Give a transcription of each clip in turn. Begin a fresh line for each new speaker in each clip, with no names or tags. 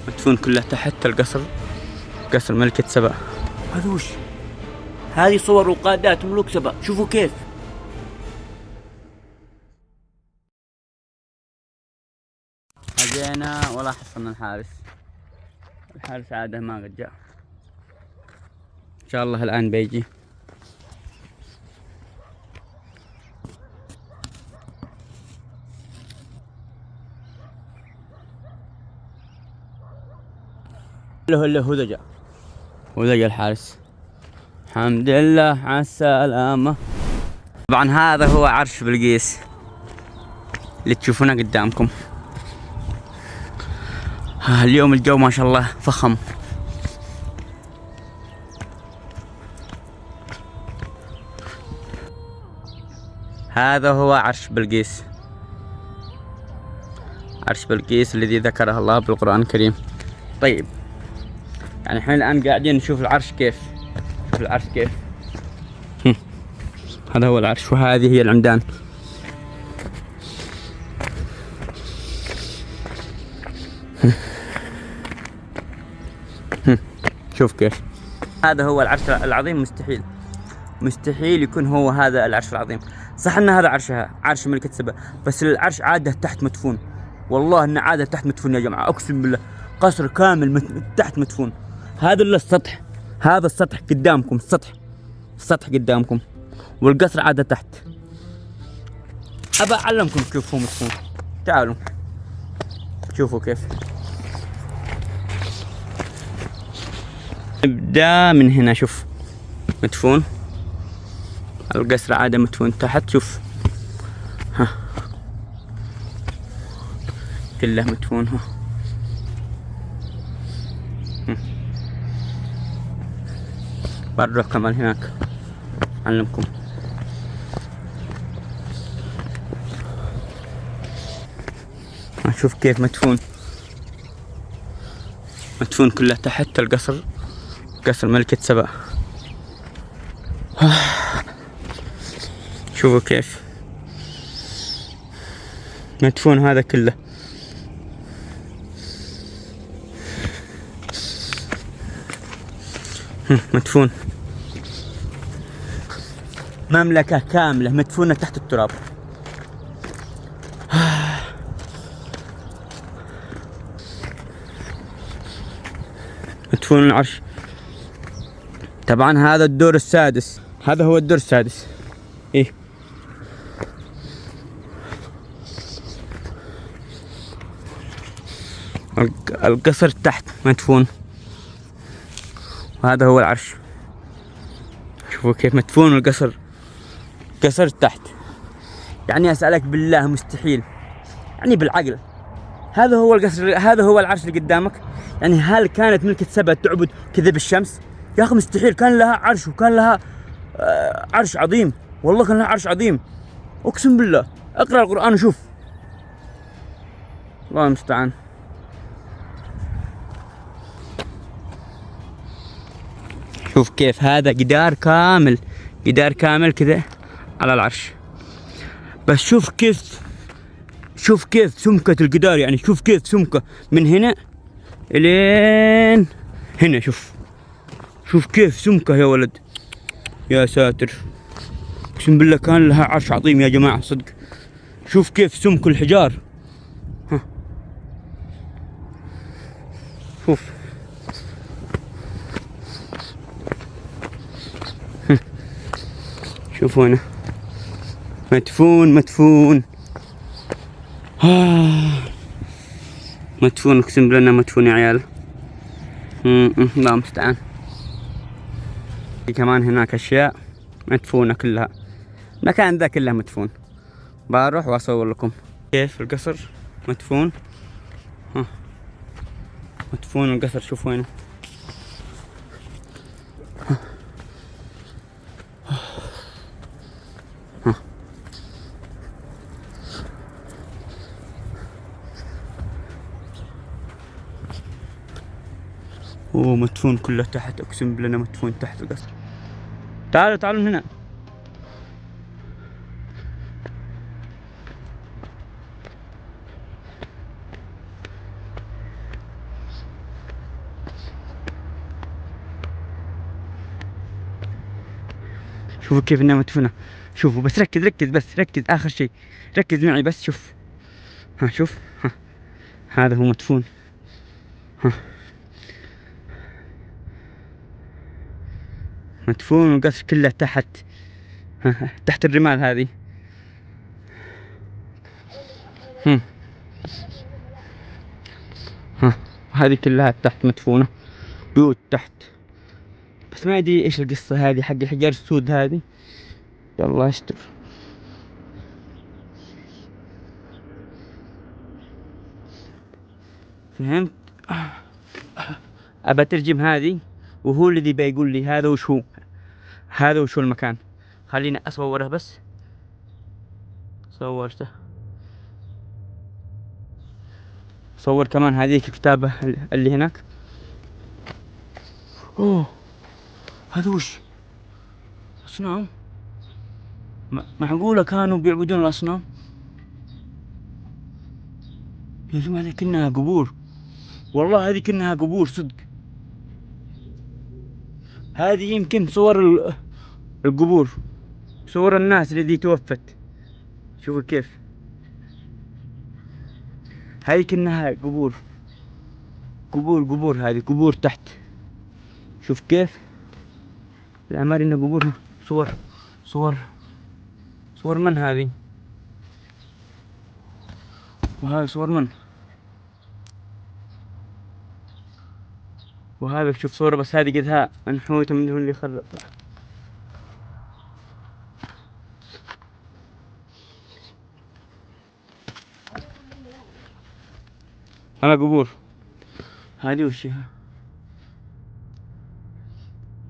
مدفون كله تحت القصر، قصر ملكة سبأ.
هذا وش؟ هذه صور وقادات ملوك سبأ، شوفوا كيف.
أجينا ولا حصلنا الحارس عاده ما قد جاء. إن شاء الله الآن بيجي. هو ذا الحارس. الحمد لله على السلامة. طبعا هذا هو عرش بلقيس اللي تشوفونه قدامكم. اليوم الجو ما شاء الله فخم. هذا هو عرش بلقيس، عرش بلقيس الذي ذكره الله بالقرآن الكريم. طيب يعني احنا الآن قاعدين نشوف العرش كيف. شوف العرش كيف. هذا هو العرش وهذه هي العمدان. شوف كيف. هذا هو العرش العظيم. مستحيل يكون هو هذا العرش العظيم. صح ان هذا عرشها، عرش ملكة سبأ، بس العرش عاده تحت مدفون. والله انه عاده تحت مدفون يا جماعة، اقسم بالله. قصر كامل تحت مدفون. هذا الا السطح، هذا السطح قدامكم، السطح قدامكم، والقصر عاده تحت. ابى اعلمكم كيف هو مدفون. تعالوا شوفوا كيف. نبدأ من هنا. شوف مدفون، القصر عاده مدفون تحت. شوف ها كله مدفون. ها بروح كمان هناك أعلمكم. شوف كيف مدفون كله تحت القصر، قصر ملكة سبأ. شوفوا كيف مدفون هذا كله. مدفون مملكة كاملة مدفونة تحت التراب. مدفون العرش. طبعا هذا الدور السادس، هذا هو الدور السادس. ايه القصر تحت مدفون، وهذا هو العرش. شوفوا كيف مدفون القصر، قصر تحت. يعني أسألك بالله مستحيل، يعني بالعقل، هذا هو القصر، هذا هو العرش اللي قدامك. يعني هل كانت ملكة سبأ تعبد كذا بالشمس؟ يا أخي مستحيل. كان لها عرش، وكان لها عرش عظيم. والله كان لها عرش عظيم، أقسم بالله. اقرأ القرآن وشوف. الله المستعان. شوف كيف هذا جدار كامل كذا على العرش. بس شوف كيف سمكة الجدار. يعني شوف كيف سمكة من هنا الين هنا. شوف كيف سمكة يا ولد، يا ساتر. اقسم بالله كان لها عرش عظيم يا جماعة صدق. شوف كيف سمك الحجار. ها شوف. شوفوا هنا مدفون مدفون. اقسم بالله انه مدفون يا عيال. الله المستعان. في كمان هناك اشياء مدفونة كلها، المكان ذا كله مدفون. بروح واصور لكم كيف القصر مدفون. مدفون القصر. شوفوا هنا. مدفون كله تحت. اقسم بالله مدفون تحت القصر. تعالوا من هنا. شوفوا كيف انها مدفونة. شوفوا بس ركز ركز بس ركز اخر شيء. ركز معي بس شوف. ها شوف ها. هذا هو مدفون. ها مدفون والقصر كله تحت. ها تحت الرمال هذه. ها هذه كلها تحت مدفونة. بيوت تحت. بس ما ادري ايش القصة هذه حق الحجار السود هذه. يا الله يستر. فهمت. ابى اترجم هذه وهو الذي بيقول لي هذا وش هو. هذا وش هو المكان. خليني اصوره بس. صورته. صور كمان هذيك الكتابة اللي هناك. اوه هذا وش. اصنام. معقولة كانوا بيعبدون الاصنام. يا جماعة هذه كأنها قبور. والله هذه كأنها قبور صدق. هذه يمكن صور القبور. صور الناس الذي توفت. شوفوا كيف. هذه كأنها قبور. قبور هذه قبور تحت. شوف كيف. الأعمار إنها قبور. صور. صور. صور من هذه. وهذا صور من. وهذا شوف صورة بس هذه قدها منحوتة من اللي خرب. هذا قبور. هذه وش ها.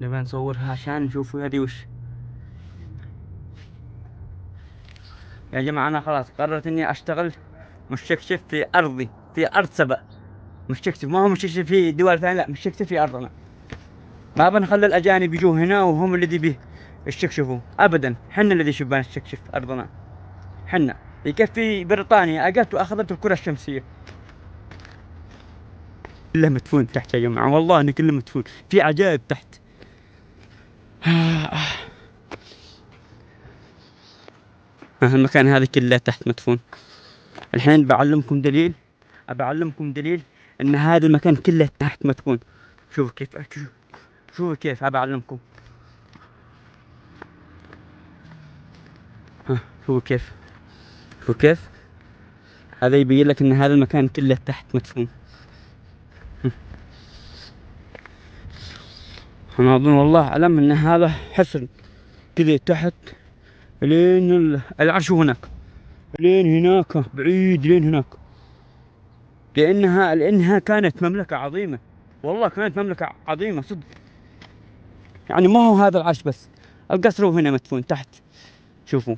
نبغى نصورها عشان نشوفوا هذه وش. يا جماعة أنا خلاص قررت إني أشتغل مستكشف في أرضي في أرض سبأ. مستكشف ما هو مستكشف في دول ثانية لا مستكشف في أرضنا. ما بنخلي الأجانب يجوا هنا وهم الذي بيستكشفوا أبدا. حنا الذي شبان نستكشف أرضنا. حنا يكفي بريطانيا أجت وأخذت الكرة الشمسية. كله مدفون تحت يا جماعة والله إنه كله مدفون. في عجائب تحت. المكان هذا كله تحت مدفون. الحين بعلمكم دليل. أبعلمكم دليل إن هذا المكان كله تحت مدفون. شوفوا كيف. شوفوا كيف أبعلمكم. شوفوا كيف. شوفوا كيف. هذا يبين لك إن هذا المكان كله تحت مدفون. أنا أظن والله أعلم إن هذا حصن كذا تحت لين العرش هناك. لين هناك بعيد لين هناك. لأنها كانت مملكة عظيمة. والله كانت مملكة عظيمة صدق. يعني ما هو هذا العرش بس. القصر هو هنا مدفون تحت. شوفوا.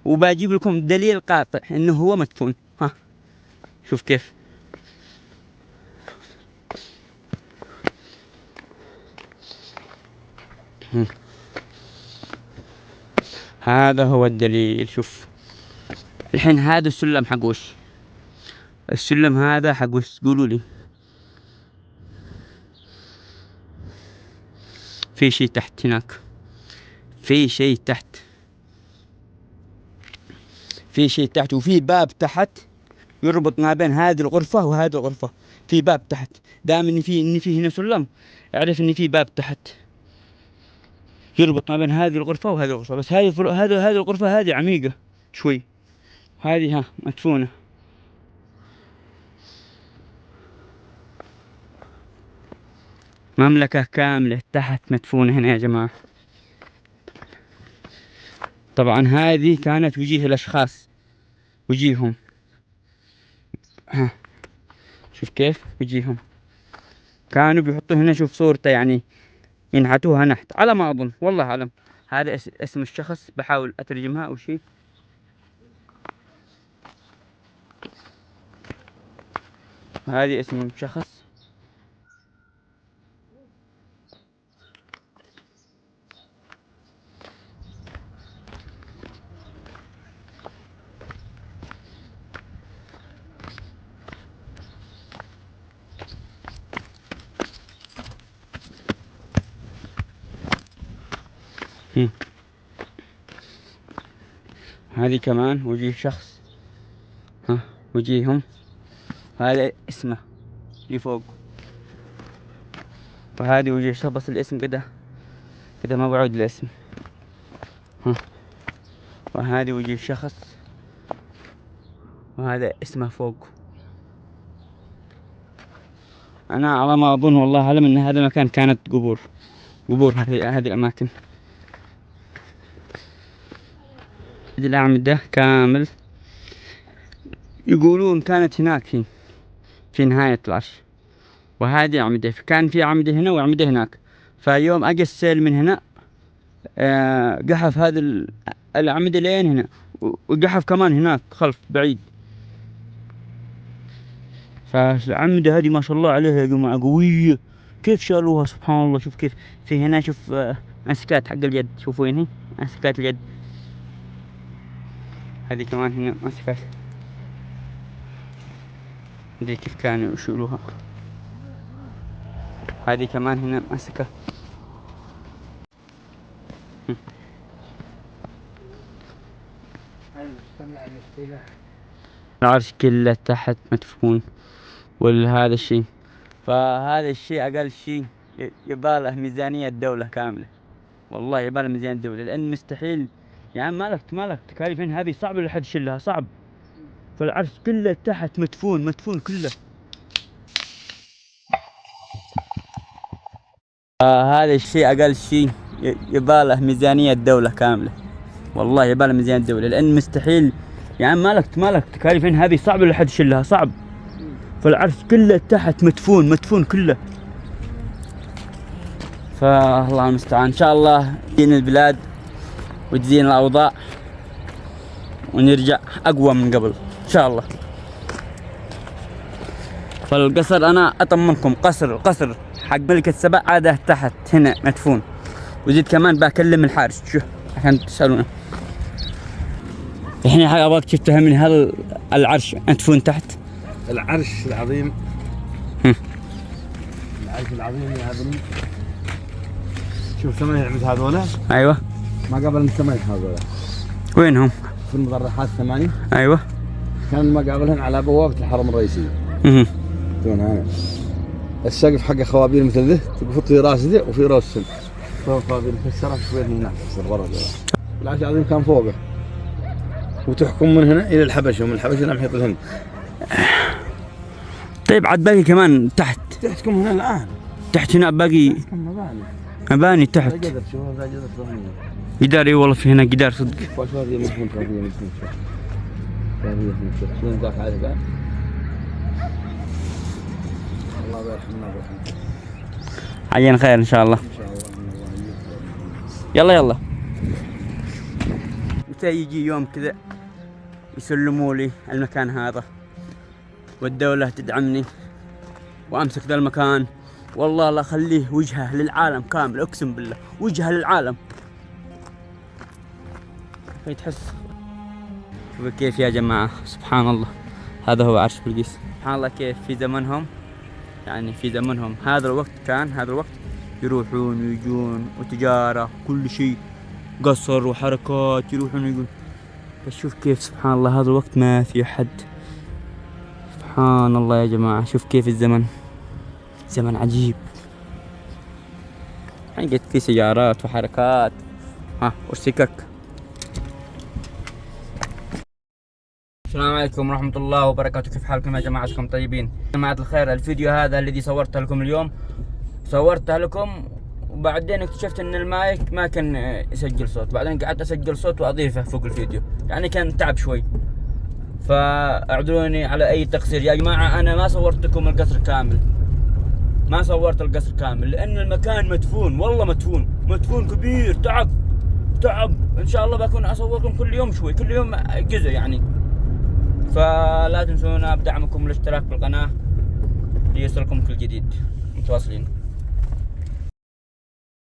وبجيب لكم دليل قاطع إنه هو مدفون. ها شوف كيف. هذا هو الدليل. شوف. الحين هذا السلم حق وش. السلم هذا حق وش قولوا لي. في شيء تحت هناك. في شيء تحت. في شيء تحت وفي باب تحت يربط ما بين هذه الغرفة وهذه الغرفة. في باب تحت. دام إن في هنا سلم اعرف إن في باب تحت يربط ما بين هذه الغرفة وهذه الغرفة. بس هذه الغرفة هذه عميقة شوي. هذه ها مدفونة. مملكة كاملة تحت مدفونة هنا يا جماعة. طبعا هذه كانت وجيه الأشخاص. وجيههم. ها شوف كيف وجيههم. كانوا بيحطوا هنا شوف صورته يعني ينحتوها نحت على ما أظن والله أعلم. هذا اسم الشخص بحاول أترجمها أو شيء. هذه اسم الشخص. هذه كمان وجيه شخص، ها وجيههم، هذا اسمه اللي فوق، وهذه وجيه شخص بس الاسم كده ما بعود الاسم، ها وهذه وجيه شخص، وهذا اسمه فوق. أنا على ما أظن والله أعلم أن هذا المكان كانت قبور هذه الأماكن. هذه الأعمدة كامل يقولون كانت هناك في نهاية العرش، وهذه أعمدة، كان في أعمدة هنا وأعمدة هناك، فيوم أجى السيل من هنا قحف هذه الأعمدة لين هنا، وقحف كمان هناك خلف بعيد. فالأعمدة هذه ما شاء الله عليها يا جماعة قوية، كيف شالوها سبحان الله. شوف كيف في هنا، شوف مسكات حق اليد، شوفوا هنا مسكات اليد، هذه كمان هنا مسكات، مدري كيف كانوا يشيلوها. هذه كمان هنا مسكة. العرش كله تحت مدفون ولهذا الشيء، فهذا الشيء أقل شيء يباله ميزانية دولة كاملة، والله يباله ميزانية دولة، لأن مستحيل يعني مالك تكاليفين هذه صعب لحد يشيلها، صعب. فالعرش كله تحت مدفون كله. هذا الشيء أقل شيء يباله ميزانية دولة كاملة، والله يباله ميزانية دولة، لأن مستحيل يعني مالك تكاليفين هذه صعب لحد يشيلها، صعب. فالعرش كله تحت مدفون كله. فالله المستعان، إن شاء الله تزين البلاد وتزين الأوضاع ونرجع أقوى من قبل إن شاء الله. فالقصر أنا أطمنكم، القصر حق ملكة سبأ عاده تحت هنا مدفون، وزيد كمان بكلم الحارس شو عشان تسألونه. الحين أبغاك تشوف تفهمني، هل العرش مدفون تحت؟
العرش العظيم العرش العظيم يا ابني، شوف ثمانية عمد هذولا،
أيوة
ما قبل من ثمانية هذولا،
وينهم؟
في المضرحات 8.
أيوة
كان ما قبلهن على بوابة الحرم الرئيسي. تون هنا السقف حقه خوابير مثل ذه، تقفط في راس ذي وفي راس سن، فوق خوابير مكسرة شوية هناك في الغرض. العرش العظيم كان فوقه، وتحكم من هنا إلى الحبشة، ومن الحبشة إلى محيط الهند.
طيب عاد باقي كمان
تحتكم هنا الآن،
تحت هنا باقي مباني تحت.
جدر، شوف هذا جدر ثاني.
جدار، اي والله في هنا جدار صدق.
شوف هذه مسكون فاضية شلون ذاك عارف ذاك. الله يرحمنا ويرحمك.
عين خير ان شاء الله. يلا متى يجي يوم كذا يسلموا لي المكان هذا والدولة تدعمني وامسك ذا المكان، والله لا اخليه وجهه للعالم كامل، اقسم بالله وجهه للعالم. تحس كيف يا جماعة، سبحان الله، هذا هو عرش بلقيس. سبحان الله كيف في زمنهم، يعني في زمنهم هذا الوقت يروحون ويجون وتجارة كل شيء، قصر وحركات، يروحون ويجون. بس شوف كيف سبحان الله هذا الوقت ما في حد. سبحان الله يا جماعة، شوف كيف الزمن زمن عجيب، يعني في سيارات وحركات وسكك. السلام عليكم ورحمة الله وبركاته، كيف حالكم يا جماعة؟ عساكم طيبين يا جماعة الخير. الفيديو هذا الذي صورته لكم اليوم صورته لكم، وبعدين اكتشفت ان المايك ما كان يسجل صوت، بعدين قعدت اسجل صوت واضيفه فوق الفيديو، يعني كان تعب شوي، فاعذروني على اي تقصير يا جماعة. انا ما صورت لكم القصر كامل، ما صورت القصر كامل لان المكان مدفون، والله مدفون كبير، تعب. ان شاء الله بكون اصوركم كل يوم شوي، كل يوم جزء يعني. فلا تنسونا بدعمكم والاشتراك بالقناة ليصلكم كل جديد. متواصلين.